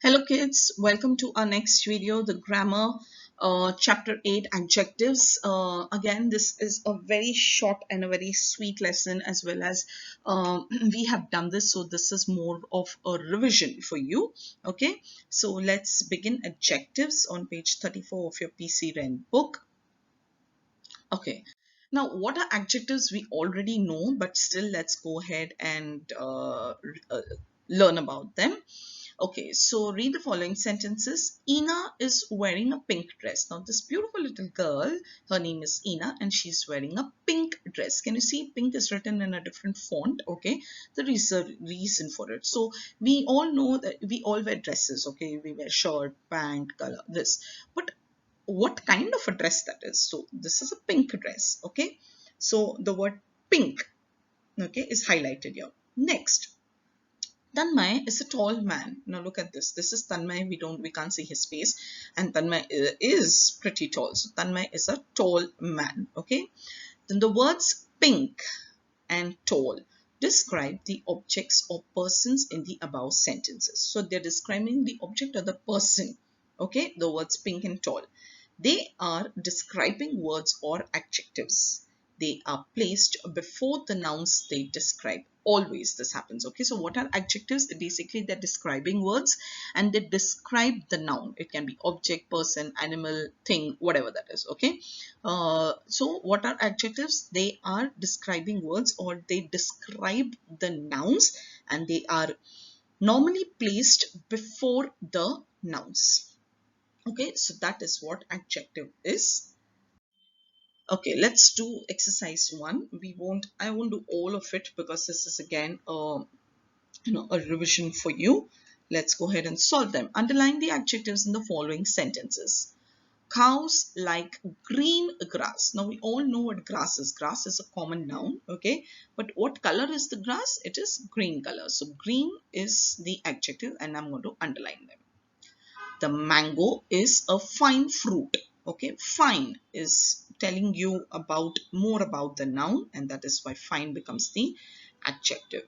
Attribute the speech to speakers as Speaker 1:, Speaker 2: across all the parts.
Speaker 1: Hello kids, welcome to our next video, the grammar chapter 8 adjectives. Again, this is a very short and a very sweet lesson, as well as we have done this, so this is more of a revision for you. Okay, so let's begin adjectives on page 34 of your PC Rent book. Okay, now what are adjectives we already know, but still let's go ahead and learn about them. Okay, so read the following sentences. Ina is wearing a pink dress. Now, this beautiful little girl, her name is Ina, and she's wearing a pink dress. Can you see pink is written in a different font? Okay, there is a reason for it. So, we all know that we all wear dresses. Okay, we wear shirt, pant, color, this. But what kind of a dress that is? So, this is a pink dress. Okay, so the word pink, okay, is highlighted here. Next, Tanmay is a tall man. Now look at this. This is Tanmay. We can't see his face, and Tanmay is pretty tall. So Tanmay is a tall man. Okay. Then the words pink and tall describe the objects or persons in the above sentences. So they're describing the object or the person. Okay. The words pink and tall. They are describing words or adjectives. They are placed before the nouns they describe. Always this happens. Okay, so what are adjectives? Basically, they're describing words and they describe the noun. It can be object, person, animal, thing, whatever that is. Okay, so what are adjectives? They are describing words or they describe the nouns, and they are normally placed before the nouns. Okay, so that is what adjective is. Okay, let's do exercise 1. I won't do all of it because this is again a revision for you. Let's go ahead and solve them. Underline the adjectives in the following sentences. Cows like green grass. Now we all know what grass is. Grass is a common noun, okay? But what color is the grass? It is green color. So green is the adjective and I'm going to underline them. The mango is a fine fruit. Okay, fine is telling you about more about the noun, and that is why fine becomes the adjective.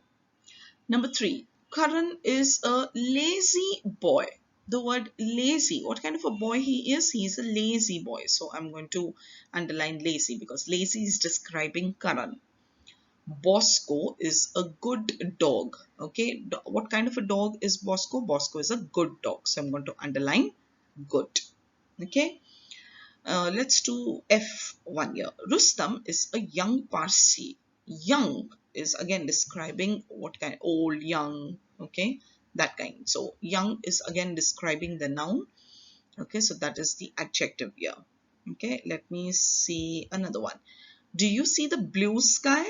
Speaker 1: Number 3, Karan is a lazy boy. The word lazy, what kind of a boy he is? He is a lazy boy. So I'm going to underline lazy because lazy is describing Karan. Bosco is a good dog. Okay, what kind of a dog is Bosco? Bosco is a good dog. So I'm going to underline good. Okay, let's do F1 here. Rustam is a young Parsi. Young is again describing what kind, old, young, okay, that kind. So young is again describing the noun. Okay, so that is the adjective here. Okay, let me see another one. Do you see the blue sky?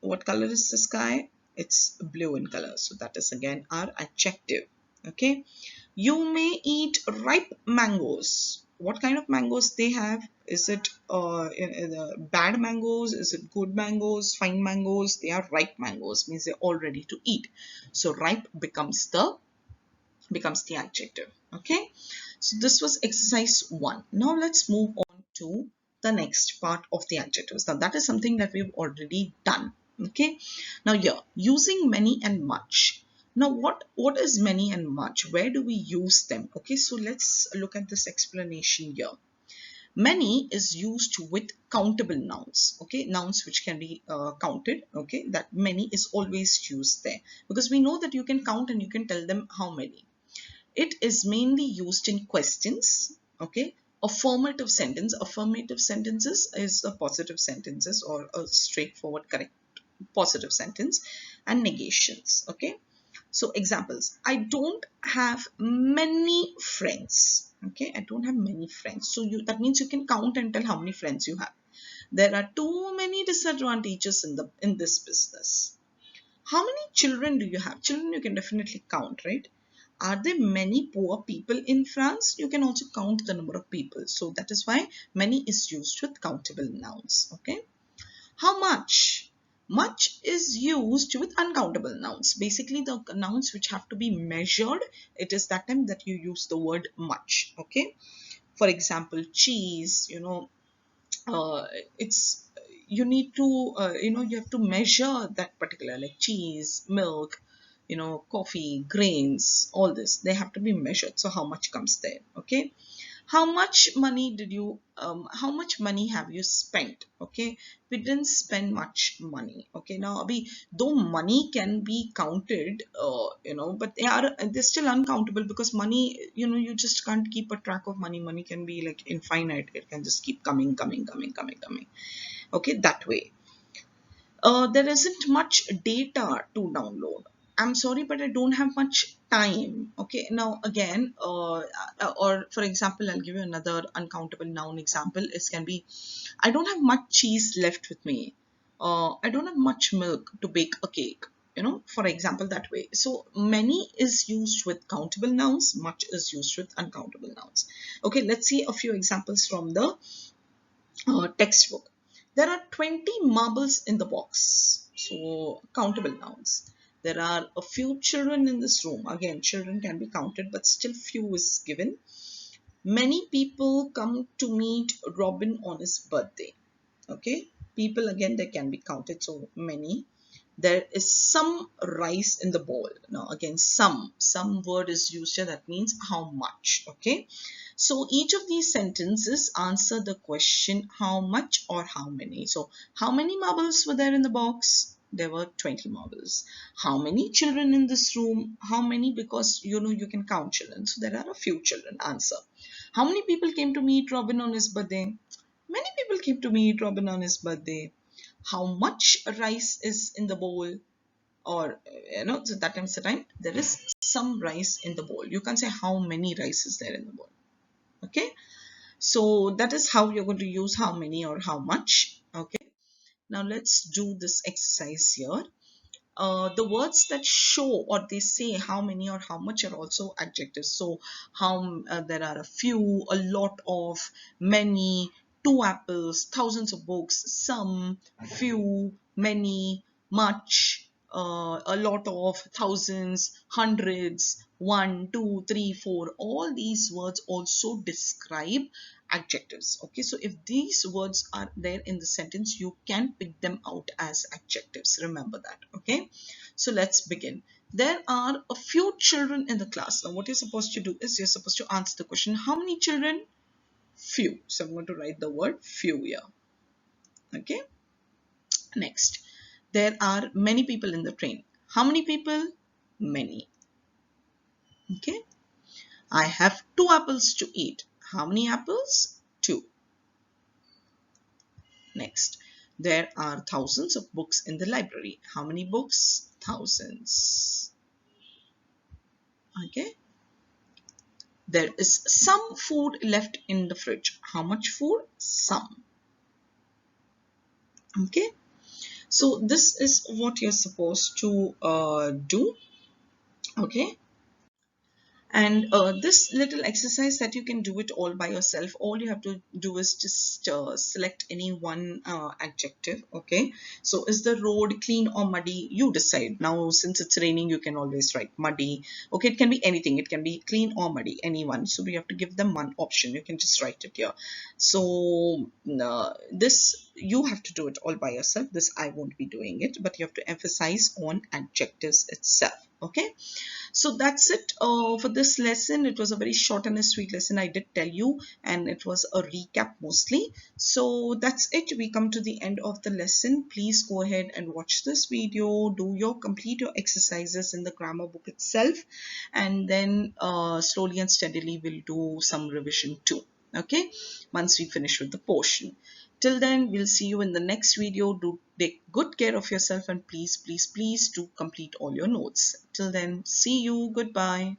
Speaker 1: What color is the sky? It's blue in color. So that is again our adjective. Okay. You may eat ripe mangoes. What kind of mangoes they have? Is it bad mangoes? Is it good mangoes? Fine mangoes? They are ripe mangoes. Means they're all ready to eat. So ripe becomes the adjective. Okay. So this was exercise 1. Now let's move on to the next part of the adjectives. Now that is something that we've already done. Okay. Now here, using many and much. Now what is many and much? Where do we use them? Okay, so let's look at this explanation here. Many is used with countable nouns. Okay, nouns which can be counted. Okay, that many is always used there because we know that you can count and you can tell them how many. It is mainly used in questions. Okay, affirmative sentence. Affirmative sentences is a positive sentences or a straightforward correct positive sentence, and negations. Okay, so examples. I don't have many friends. Okay, I don't have many friends. So that means you can count and tell how many friends you have. There are too many disadvantages in this business. How many children do you have? Children you can definitely count, right? Are there many poor people in France? You can also count the number of people. So that is why many is used with countable nouns. Okay. How much? Much is used with uncountable nouns. Basically, the nouns which have to be measured, it is that time that you use the word much. Okay. For example, cheese, uh, it's you need to you have to measure that particular, like cheese, milk, coffee, grains, all this, they have to be measured. So how much comes there? Okay. How much money have you spent? Okay, we didn't spend much money. Okay, now abhi, though money can be counted, but they're still uncountable, because money, you just can't keep a track of money. Money can be like infinite. It can just keep coming. Okay, that way. There isn't much data to download. I'm sorry, but I don't have much time. Okay, now again, or for example, I'll give you another uncountable noun example. It can be, I don't have much cheese left with me. I don't have much milk to bake a cake. For example, that way. So many is used with countable nouns, much is used with uncountable nouns. Okay, let's see a few examples from the textbook. There are 20 marbles in the box. So countable nouns. There are a few children in this room. Again, children can be counted, but still few is given. Many people come to meet Robin on his birthday. Okay, people, again, they can be counted, so many. There is some rice in the bowl. Now again, some word is used here, that means how much. Okay, so each of these sentences answer the question how much or how many. So how many marbles were there in the box? There were 20 marbles. How many children in this room? How many? Because you can count children, so there are a few children. Answer. How many people came to meet Robin on his birthday? Many people came to meet Robin on his birthday. How much rice is in the bowl? Or, so that time's the time. There is some rice in the bowl. You can say how many rice is there in the bowl. Okay. So that is how you're going to use how many or how much. Okay. Now let's do this exercise here. The words that show or they say how many or how much are also adjectives. So how there are a few, a lot of, many, two apples, thousands of books, some, few, many, much, a lot of, thousands, hundreds, one, two, three, four. All these words also describe adjectives. Okay, so if these words are there in the sentence, you can pick them out as adjectives. Remember that. Okay, so let's begin. There are a few children in the class. Now what you're supposed to do is you're supposed to answer the question, how many children? Few. So I'm going to write the word few here. Okay, next, there are many people in the train. How many people? Many. Okay, I have two apples to eat. How many apples? Two. Next, there are thousands of books in the library. How many books? Thousands. Okay. There is some food left in the fridge. How much food? Some. Okay. So this is what you're supposed to do. Okay. And this little exercise that you can do it all by yourself. All you have to do is just select any one adjective. Okay, so is the road clean or muddy? You decide. Now since it's raining, you can always write muddy. Okay, it can be anything. It can be clean or muddy, any one. So we have to give them one option. You can just write it here. So this you have to do it all by yourself. This I won't be doing it, but you have to emphasize on adjectives itself. Okay, so that's it for this lesson. It was a very short and a sweet lesson, I did tell you, and it was a recap mostly. So that's it. We come to the end of the lesson. Please go ahead and watch this video, complete your exercises in the grammar book itself, and then slowly and steadily we'll do some revision too. Okay, once we finish with the portion. Till then, we'll see you in the next video. Do take good care of yourself, and please do complete all your notes. Till then, see you. Goodbye.